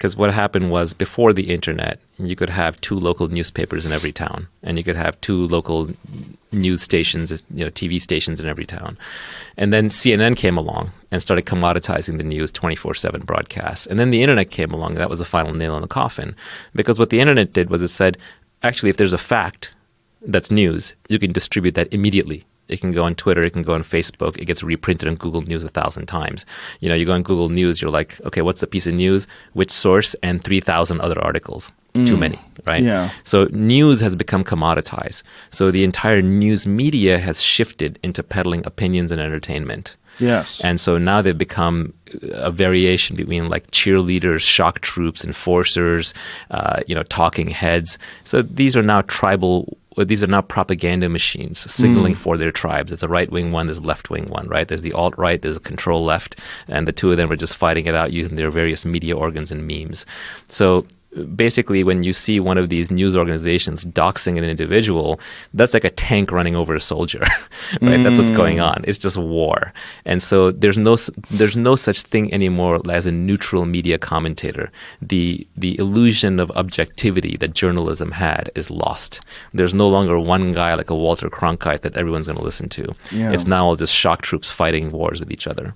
Because what happened was before the internet, you could have 2 local newspapers in every town, and you could have 2 local news stations, TV stations in every town. And then CNN came along and started commoditizing the news 24/7 broadcasts. And then the internet came along, and that was the final nail in the coffin. Because what the internet did was it said, actually, if there's a fact that's news, you can distribute that immediately. It can go on Twitter, it can go on Facebook, it gets reprinted on Google News 1,000 times. You go on Google News, you're like, okay, what's the piece of news, which source, and 3,000 other articles. Too many, right? Yeah. So news has become commoditized. So the entire news media has shifted into peddling opinions and entertainment. Yes. And so now they've become a variation between like cheerleaders, shock troops, enforcers, talking heads. So these are now propaganda machines signaling for their tribes. There's a right-wing one, there's a left-wing one, right? There's the alt-right, there's a control left, and the two of them are just fighting it out using their various media organs and memes. So basically, when you see one of these news organizations doxing an individual, that's like a tank running over a soldier, right? That's what's going on. It's just war. And so there's no such thing anymore as a neutral media commentator. The illusion of objectivity that journalism had is lost. There's no longer one guy like a Walter Cronkite that everyone's going to listen to. Yeah. It's now all just shock troops fighting wars with each other.